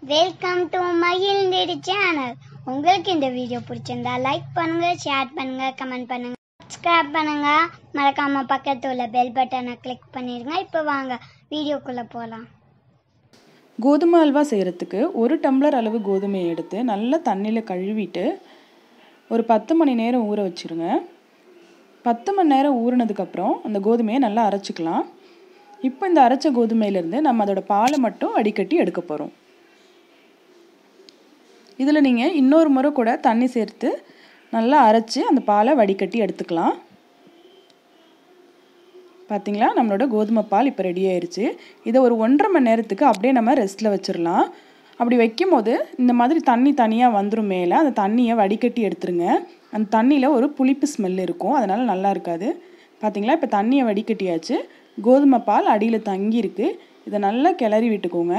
Welcome to மகிழ்ந்தேடி channel. உங்களுக்கு இந்த video பிடிச்சிருந்தா லைக் பண்ணுங்க, ஷேர் பண்ணுங்க, கமெண்ட் பண்ணுங்க, சப்ஸ்கிரைப் பண்ணுங்க. மறக்காம பக்கத்துல உள்ள பெல் பட்டனை கிளிக் பண்ணிருங்க. இப்போ வாங்க வீடியோக்குள்ள போகலாம். கோதுமை அல்வா செய்கிறதுக்கு 1 டம்ளர் அளவு கோதுமையை எடுத்து நல்லா தண்ணியில் கழுவிட்டு ஒரு 10 மணி நேரம் ஊற வச்சுருங்க. 10 மணி நேரம் ஊறினதுக்கப்புறம் அந்த கோதுமையை நல்லா அரைச்சிக்கலாம். இப்போ இந்த அரைச்ச கோதுமையிலேருந்து நம்ம அதோட பாலை மட்டும் வடிகட்டி எடுக்க போகிறோம். இதில் நீங்கள் இன்னொரு முறை கூட தண்ணி சேர்த்து நல்லா அரைச்சி அந்த பாலை வடிகட்டி எடுத்துக்கலாம். பார்த்திங்களா, நம்மளோட கோதுமை பால் இப்போ ரெடி ஆயிடுச்சு. இதை ஒரு 1.5 மணி நேரத்துக்கு அப்படியே நம்ம ரெஸ்ட்டில் வச்சிடலாம். அப்படி வைக்கும் போது இந்த மாதிரி தண்ணி தனியாக வந்துடும் மேலே. அந்த தண்ணியை வடிகட்டி எடுத்துருங்க. அந்த தண்ணியில் ஒரு புளிப்பு ஸ்மெல் இருக்கும், அதனால் நல்லா இருக்காது. பார்த்திங்களா, இப்போ தண்ணியை வடிகட்டியாச்சு. கோதுமை பால் அடியில் தங்கியிருக்கு. இதை நல்லா கிளறி விட்டுக்கோங்க.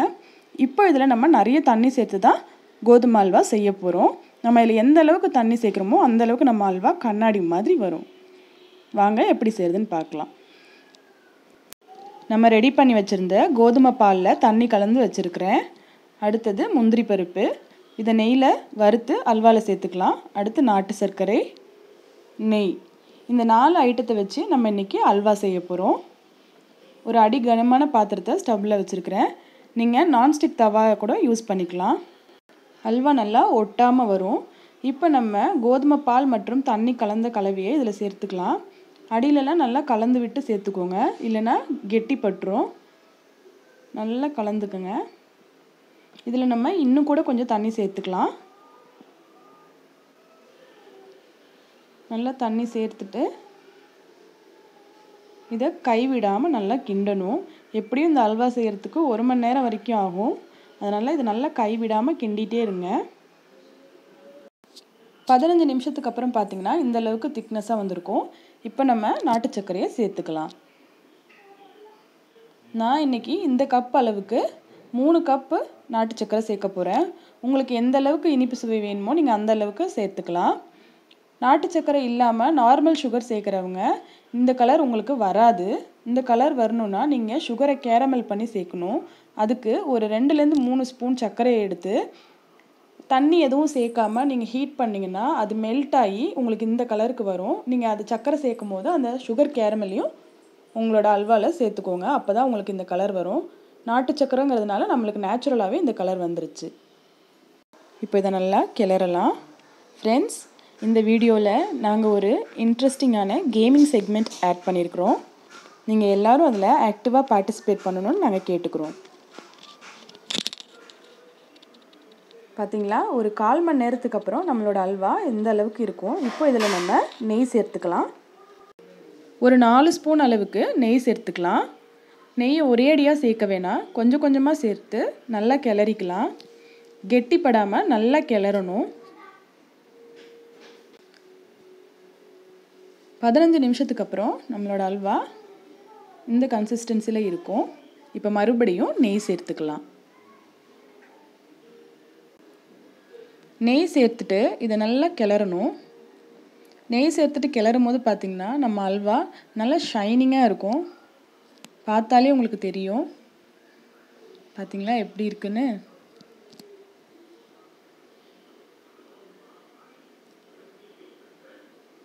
இப்போ இதில் நம்ம நிறைய தண்ணி சேர்த்து தான் கோதுமை அல்வா செய்ய போகிறோம். நம்ம இதில் எந்த அளவுக்கு தண்ணி சேர்க்குறோமோ அந்த அளவுக்கு நம்ம அல்வா கண்ணாடி மாதிரி வரும். வாங்க எப்படி செய்கிறதுன்னு பார்க்கலாம். நம்ம ரெடி பண்ணி வச்சுருந்த கோதுமை பாலில் தண்ணி கலந்து வச்சுருக்கிறேன். அடுத்தது முந்திரி பருப்பு, இதை நெய்யில் வறுத்து அல்வாவில் சேர்த்துக்கலாம். அடுத்து நாட்டு சர்க்கரை, நெய், இந்த 4 ஐட்டத்தை வச்சு நம்ம இன்றைக்கி அல்வா செய்ய போகிறோம். ஒரு அடி கனமான பாத்திரத்தை ஸ்டவ்வில் வச்சுருக்கிறேன். நீங்கள் நான்ஸ்டிக் தவா கூட யூஸ் பண்ணிக்கலாம். அல்வா நல்லா ஒட்டாமல் வரும். இப்போ நம்ம கோதுமை பால் மற்றும் தண்ணி கலந்த கலவையை இதில் சேர்த்துக்கலாம். அடியிலலாம் நல்லா கலந்து விட்டு சேர்த்துக்கோங்க, இல்லைன்னா கெட்டி பட்டுரும். நல்லா கலந்துக்குங்க. இதில் நம்ம இன்னும் கூட கொஞ்சம் தண்ணி சேர்த்துக்கலாம். நல்லா தண்ணி சேர்த்துட்டு இதை கைவிடாமல் நல்லா கிண்டணும். எப்படியும் இந்த அல்வா செய்கிறதுக்கு 1 மணி நேரம் வரைக்கும் ஆகும். அதனால் இது நல்லா கைவிடாமல் கிண்டிகிட்டே இருங்க. 15 நிமிஷத்துக்கு அப்புறம் பார்த்திங்கன்னா இந்த அளவுக்கு திக்னஸாக வந்திருக்கும். இப்போ நம்ம நாட்டு சர்க்கரையை சேர்த்துக்கலாம். நான் இன்றைக்கி இந்த கப் அளவுக்கு 3 கப்பு நாட்டு சர்க்கரை சேர்க்க போகிறேன். உங்களுக்கு எந்த அளவுக்கு இனிப்பு சுவை வேணுமோ நீங்கள் அந்த அளவுக்கு சேர்த்துக்கலாம். நாட்டு சர்க்கரை இல்லாமல் நார்மல் சுகர் சேர்க்குறவங்க இந்த கலர் உங்களுக்கு வராது. இந்த கலர் வரணுன்னா நீங்கள் சுகரை கேரமல் பண்ணி சேர்க்கணும். அதுக்கு ஒரு 2லேருந்து 3 ஸ்பூன் சர்க்கரையை எடுத்து தண்ணி எதுவும் சேர்க்காமல் நீங்கள் ஹீட் பண்ணிங்கன்னா அது மெல்ட் ஆகி உங்களுக்கு இந்த கலருக்கு வரும். நீங்கள் அது சர்க்கரை சேர்க்கும் போது அந்த சுகர் கேரமலையும் உங்களோட அல்வாவில் சேர்த்துக்கோங்க. அப்போ தான் உங்களுக்கு இந்த கலர் வரும். நாட்டு சர்க்கரைங்கிறதுனால நம்மளுக்கு நேச்சுரலாகவே இந்த கலர் வந்துருச்சு. இப்போ இதை நல்லா கிளறலாம். ஃப்ரெண்ட்ஸ், இந்த வீடியோவில் நாங்கள் ஒரு இன்ட்ரெஸ்டிங்கான கேமிங் செக்மெண்ட் ஆட் பண்ணியிருக்கிறோம். நீங்கள் எல்லோரும் அதில் ஆக்டிவாக பார்ட்டிசிபேட் பண்ணணும்னு நாங்கள் கேட்டுக்கிறோம். பார்த்திங்களா, ஒரு 1/4 மணி நேரத்துக்கு அப்புறம் நம்மளோட அல்வா இந்த அளவுக்கு இருக்கும். இப்போ இதில் நம்ம நெய் சேர்த்துக்கலாம். ஒரு 4 ஸ்பூன் அளவுக்கு நெய் சேர்த்துக்கலாம். நெய்யை ஒரேடியாக சேர்க்க வேணாம், கொஞ்சம் கொஞ்சமாக சேர்த்து நல்லா கிளறிக்கலாம். கெட்டிப்படாமல் நல்லா கிளறணும். 15 நிமிஷத்துக்கு அப்புறம் நம்மளோட அல்வா இந்த கன்சிஸ்டன்சியில் இருக்கும். இப்போ மறுபடியும் நெய் சேர்த்துக்கலாம். நெய் சேர்த்துட்டு இதை நல்லா கிளறணும். நெய் சேர்த்துட்டு கிளறும் போது பார்த்திங்கன்னா நம்ம அல்வா நல்லா ஷைனிங்காக இருக்கும். பார்த்தாலே உங்களுக்கு தெரியும். பார்த்திங்களா எப்படி இருக்குன்னு.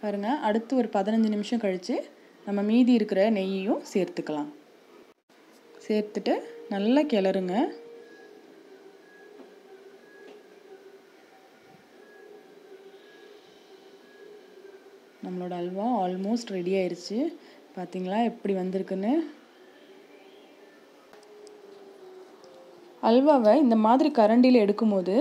பாருங்கள், அடுத்து ஒரு 15 நிமிஷம் கழித்து நம்ம மீதி இருக்கிற நெய்யையும் சேர்த்துக்கலாம். சேர்த்துட்டு நல்லா கிளறுங்க. நம்மளோட அல்வா ஆல்மோஸ்ட் ரெடி ஆயிடுச்சு. பார்த்திங்களா எப்படி வந்திருக்குன்னு. அல்வாவை இந்த மாதிரி கரண்டியில் எடுக்கும்போது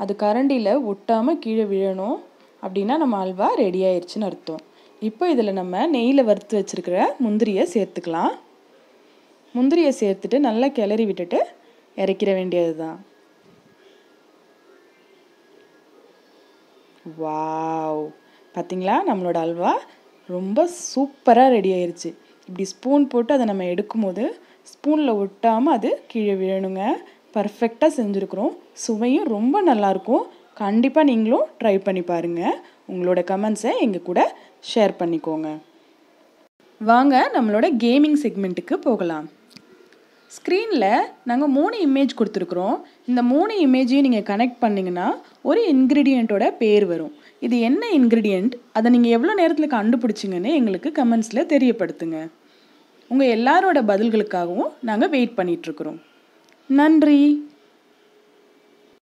அது கரண்டியில் ஒட்டாமல் கீழே விழணும். அப்படின்னா நம்ம அல்வா ரெடி ஆயிடுச்சுன்னு அர்த்தம். இப்போ இதில் நம்ம நெய்யில் வறுத்து வச்சுருக்கிற முந்திரியை சேர்த்துக்கலாம். முந்திரியை சேர்த்துட்டு நல்லா கிளறி விட்டுட்டு இறக்கிற வேண்டியது தான். வாவ், பார்த்திங்களா நம்மளோட அல்வா ரொம்ப சூப்பராக ரெடி ஆயிடுச்சு. இப்படி ஸ்பூன் போட்டு அதை நம்ம எடுக்கும்போது ஸ்பூனில் ஒட்டாமல் அது கீழே விழணுங்க. பர்ஃபெக்டாக செஞ்சுருக்குறோம். சுவையும் ரொம்ப நல்லாயிருக்கும். கண்டிப்பாக நீங்களும் ட்ரை பண்ணி பாருங்கள். உங்களோட கமெண்ட்ஸை எங்கள் கூட ஷேர் பண்ணிக்கோங்க. வாங்க நம்மளோட கேமிங் செக்மெண்ட்டுக்கு போகலாம். ஸ்க்ரீனில் நாங்கள் 3 இமேஜ் கொடுத்துருக்குறோம். இந்த 3 இமேஜையும் நீங்கள் கனெக்ட் பண்ணிங்கன்னா ஒரு இன்க்ரீடியண்ட்டோட பேர் வரும். இது என்ன இன்க்ரீடியண்ட், அதை நீங்கள் எவ்வளோ நேரத்தில் கண்டுபிடிச்சிங்கன்னு எங்களுக்கு கமெண்ட்ஸில் தெரியப்படுத்துங்க. உங்கள் எல்லாரோட பதில்களுக்காகவும் நாங்கள் வெயிட் பண்ணிகிட்ருக்குறோம். நன்றி.